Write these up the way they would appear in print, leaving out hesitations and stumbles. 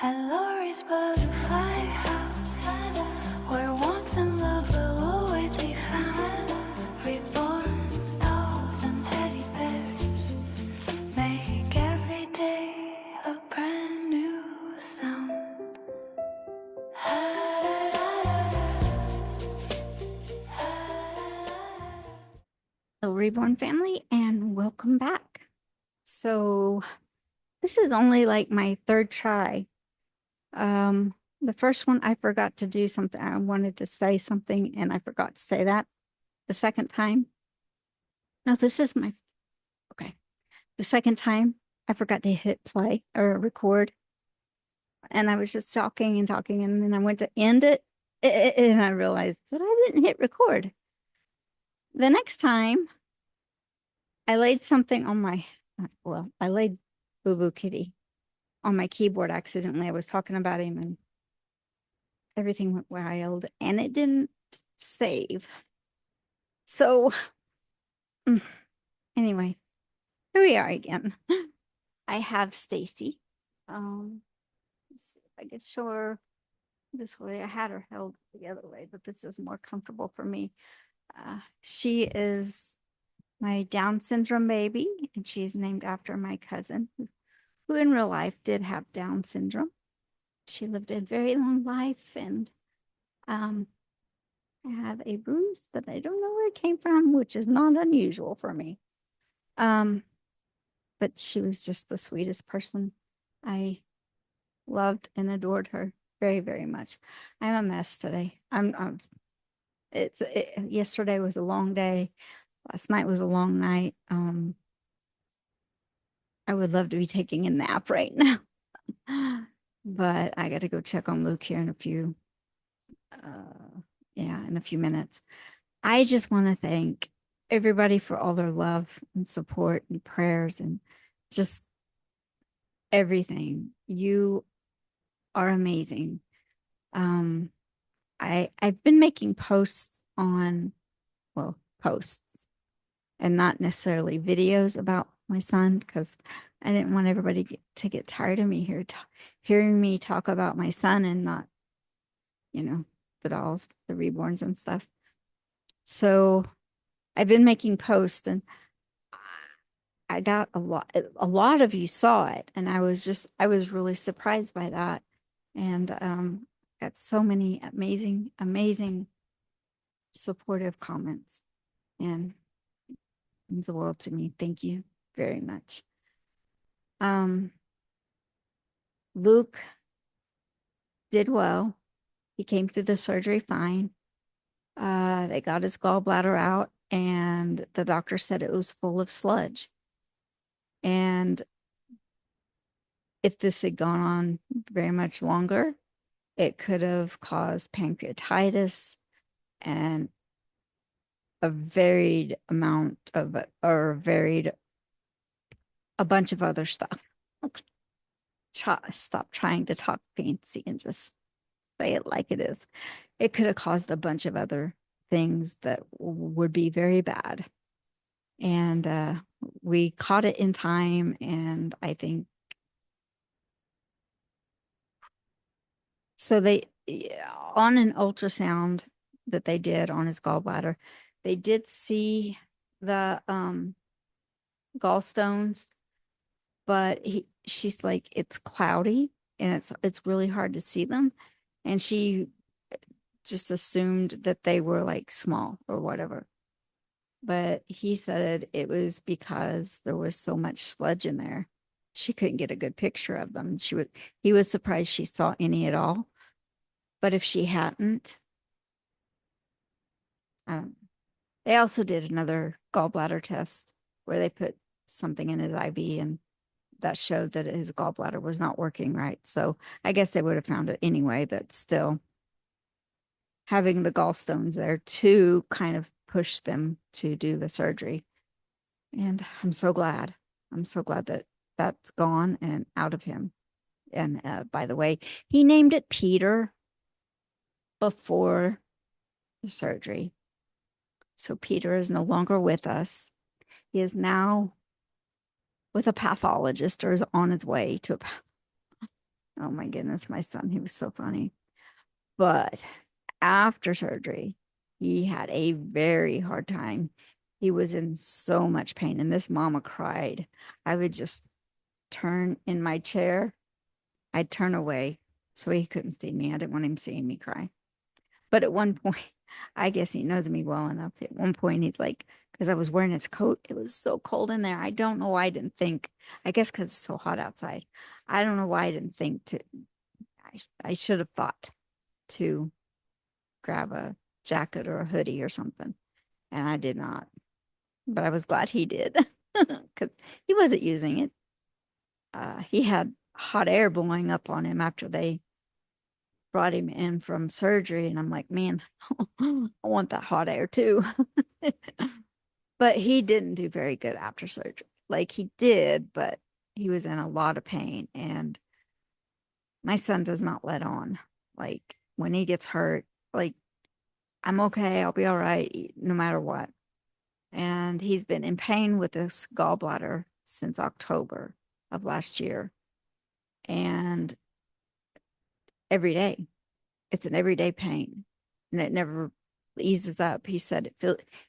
At Laurie's butterfly house, where warmth and love will always be found. Reborn stars and teddy bears make every day a brand new sound. Hello, Reborn family, and welcome back. So this is only like my third try. The first one I forgot to do something. I wanted to say something and I forgot to say that. The second time, no, this is my, okay. The second time I forgot to hit play or record. And I was just talking and talking, and then I went to end it and I realized that I didn't hit record. The next time I laid something on my, I laid Boo Boo Kitty on my keyboard accidentally. I was talking about him and everything went wild and it didn't save. So anyway, here we are again. I have Stacy. Let's see if I can show her this way. I had her held the other way, but this is more comfortable for me. She is my Down syndrome baby, and she is named after my cousin, who in real life did have Down syndrome. She lived a very long life, and I have a bruise that I don't know where it came from, which is not unusual for me. But she was just the sweetest person. I loved and adored her very, very much. I'm a mess today. Yesterday was a long day. Last night was a long night. I would love to be taking a nap right now. But I got to go check on Luke here in a few minutes. I just want to thank everybody for all their love and support and prayers and just everything. You are amazing. I've been making posts and not necessarily videos about my son, because I didn't want everybody to get tired of me hearing me talk about my son and not, the dolls, the reborns and stuff. So I've been making posts, and I got a lot of you saw it, and I was really surprised by that. And got so many amazing supportive comments, and it means the world to me. Thank you very much. Luke did well. He came through the surgery fine. They got his gallbladder out, and the doctor said it was full of sludge. And if this had gone on very much longer, it could have caused pancreatitis and a bunch of other stuff. Stop trying to talk fancy and just say it like it is. It could have caused a bunch of other things that would be very bad. And we caught it in time, and I think so. On an ultrasound that they did on his gallbladder, they did see the gallstones, but she's like, it's cloudy and it's really hard to see them, and she just assumed that they were like small or whatever. But he said it was because there was so much sludge in there. She couldn't get a good picture of them. He was surprised she saw any at all. But if she hadn't, they also did another gallbladder test where they put something in his IV, and that showed that his gallbladder was not working right. So I guess they would have found it anyway, but still, having the gallstones there to kind of push them to do the surgery. And I'm so glad. I'm so glad that that's gone and out of him. And by the way, he named it Peter before the surgery. So Peter is no longer with us. He is now with a pathologist, or is on his way to Oh my goodness, my son, he was so funny. But after surgery, he had a very hard time. He was in so much pain, and this mama cried. I would just turn in my chair. I'd turn away so he couldn't see me. I didn't want him seeing me cry. But at one point, I guess he knows me well enough. At one point, he's like, because I was wearing his coat, it was so cold in there. I don't know why I didn't think. I guess because it's so hot outside. I don't know why I didn't think to. I should have thought to grab a jacket or a hoodie or something, and I did not. But I was glad he did because he wasn't using it. He had hot air blowing up on him after they brought him in from surgery, and I'm like, man, I want that hot air too. But he didn't do very good after surgery. Like he did, but he was in a lot of pain. And my son does not let on. Like when he gets hurt, like I'm okay, I'll be all right, no matter what. And he's been in pain with this gallbladder since October of last year. And every day, it's an everyday pain. And it never eases up. He said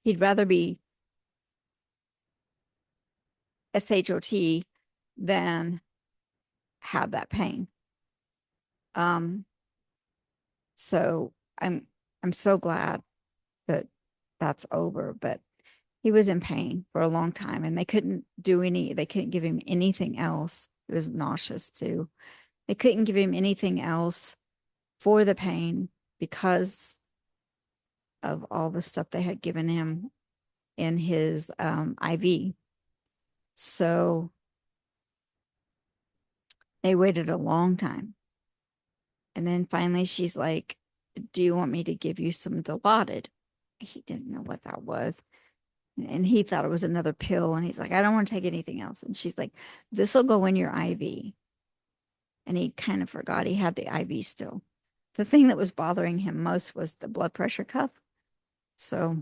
he'd rather be SHOT than have that pain. Um, so I'm so glad that that's over. But he was in pain for a long time, and they couldn't give him anything else. It was nauseous too. They couldn't give him anything else for the pain because of all the stuff they had given him in his IV. So they waited a long time. And then finally she's like, do you want me to give you some Dilaudid? He didn't know what that was. And he thought it was another pill. And he's like, I don't want to take anything else. And she's like, this will go in your IV. And he kind of forgot he had the IV still. The thing that was bothering him most was the blood pressure cuff. So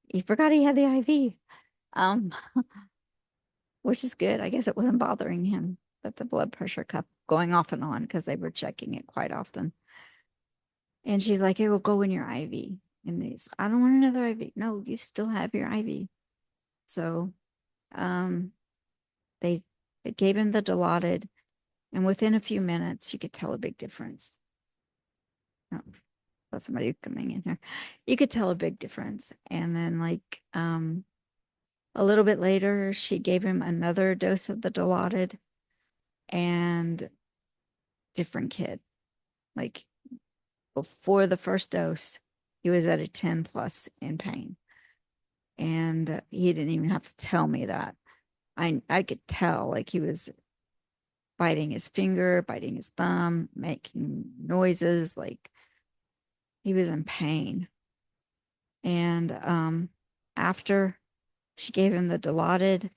he forgot he had the IV, um, which is good. I guess it wasn't bothering him, but the blood pressure cuff going off and on because they were checking it quite often. And she's like, it will go in your IV. And he's, I don't want another IV. No, you still have your IV. So um, they they gave him the Dilaudid, and within a few minutes, you could tell a big difference. Oh, that's somebody coming in here. You could tell a big difference. And then like a little bit later, she gave him another dose of the Dilaudid and different kid. Like before the first dose, he was at a 10 plus in pain. And he didn't even have to tell me that. I could tell like he was biting his finger, biting his thumb, making noises, like he was in pain. And after she gave him the Dilaudid,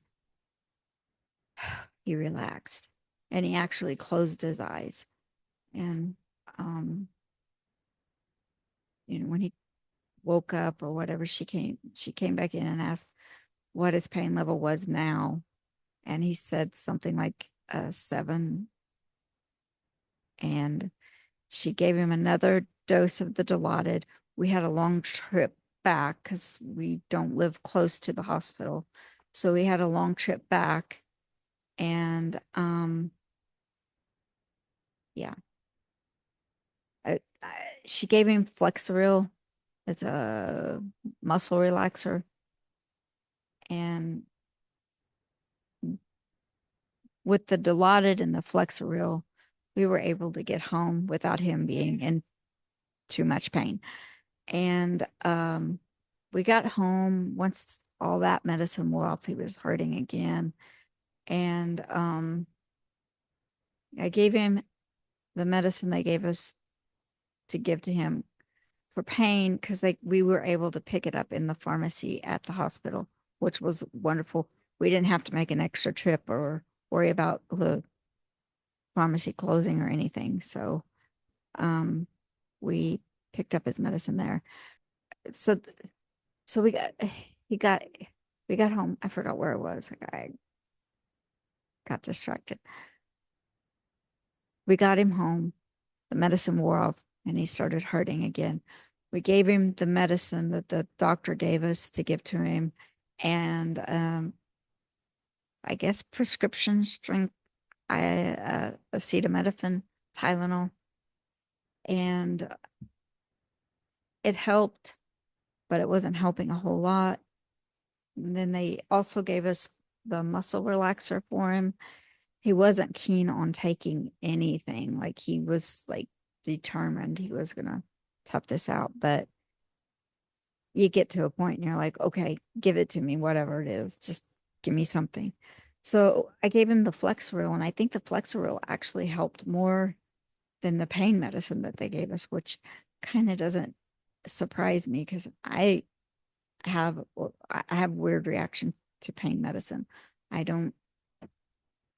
he relaxed and he actually closed his eyes. And um, when he woke up or whatever, she came back in and asked what his pain level was now. And he said something like 7. And she gave him another dose of the Dilaudid. We had a long trip back because we don't live close to the hospital. So we had a long trip back. And yeah, she gave him Flexeril. It's a muscle relaxer. And with the Dilaudid and the Flexeril, we were able to get home without him being in too much pain. And we got home once all that medicine wore off. He was hurting again. And I gave him the medicine they gave us to give to him for pain because we were able to pick it up in the pharmacy at the hospital, which was wonderful. We didn't have to make an extra trip or worry about the pharmacy closing or anything. So we picked up his medicine there. So so he got we got home. I forgot where it was. Like I got distracted. We got him home. The medicine wore off and he started hurting again. We gave him the medicine that the doctor gave us to give to him, and I guess prescription strength acetaminophen, Tylenol, and it helped, but it wasn't helping a whole lot. And then they also gave us the muscle relaxer for him. He wasn't keen on taking anything. Like he was like determined he was gonna tough this out. But you get to a point and you're like, okay, give it to me, whatever it is. Just give me something. So I gave him the Flexeril, and I think the Flexeril actually helped more than the pain medicine that they gave us, which kind of doesn't surprise me because have I have weird reaction to pain medicine. I don't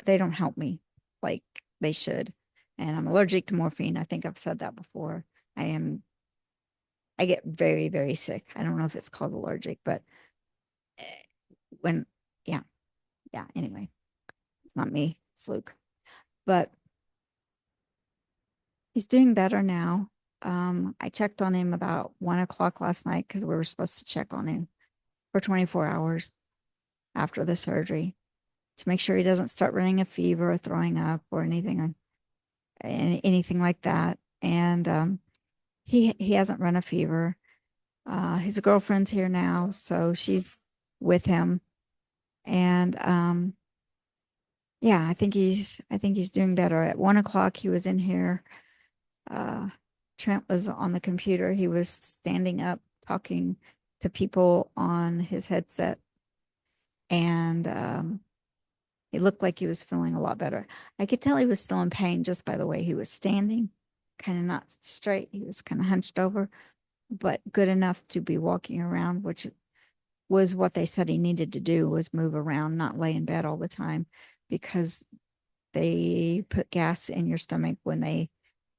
they don't help me like they should. And I'm allergic to morphine. I think I've said that before. I get very, very sick. I don't know if it's called allergic, but eh, when, yeah, yeah. Anyway, it's not me, it's Luke. But he's doing better now. I checked on him about 1 o'clock last night because we were supposed to check on him for 24 hours after the surgery to make sure he doesn't start running a fever or throwing up or anything like that. And he hasn't run a fever. His girlfriend's here now, so she's with him. And yeah, I think he's doing better. At 1 o'clock, he was in here. Uh, Trent was on the computer. He was standing up talking to people on his headset, and he looked like he was feeling a lot better. I could tell he was still in pain just by the way he was standing, kind of not straight. He was kind of hunched over, but good enough to be walking around, which was what they said he needed to do, was move around, not lay in bed all the time, because they put gas in your stomach when they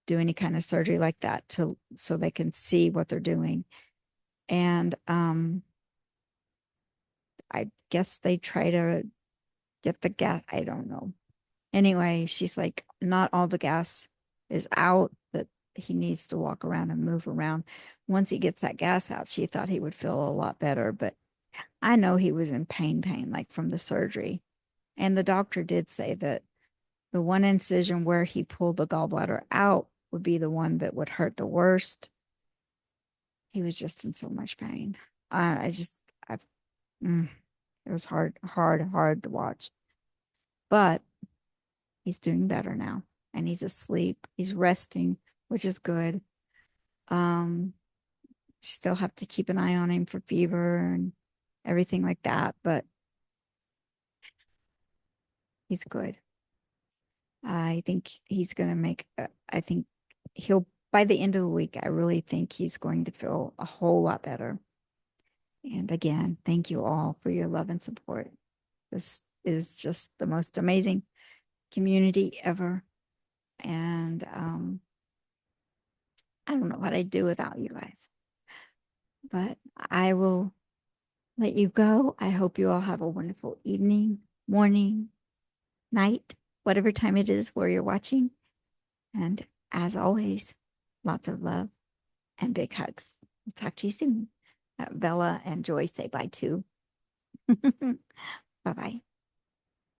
do any kind of surgery like that so they can see what they're doing. And I guess they try to get the gas. I don't know. Anyway, she's like, not all the gas is out, that he needs to walk around and move around. Once he gets that gas out, she thought he would feel a lot better, but I know he was in pain, like from the surgery. And the doctor did say that the one incision where he pulled the gallbladder out would be the one that would hurt the worst. He was just in so much pain. I just, I, mm, it was hard to watch. But he's doing better now, and he's asleep. He's resting, which is good. Um, Still have to keep an eye on him for fever and everything like that, but he's good. I think he's going to I think he'll, by the end of the week, I really think he's going to feel a whole lot better. And again, thank you all for your love and support. This is just the most amazing community ever. And I don't know what I'd do without you guys, but I will let you go. I hope you all have a wonderful evening, morning, night, whatever time it is where you're watching. And as always, lots of love and big hugs. I'll talk to you soon. Bella and Joy say bye too. Bye bye.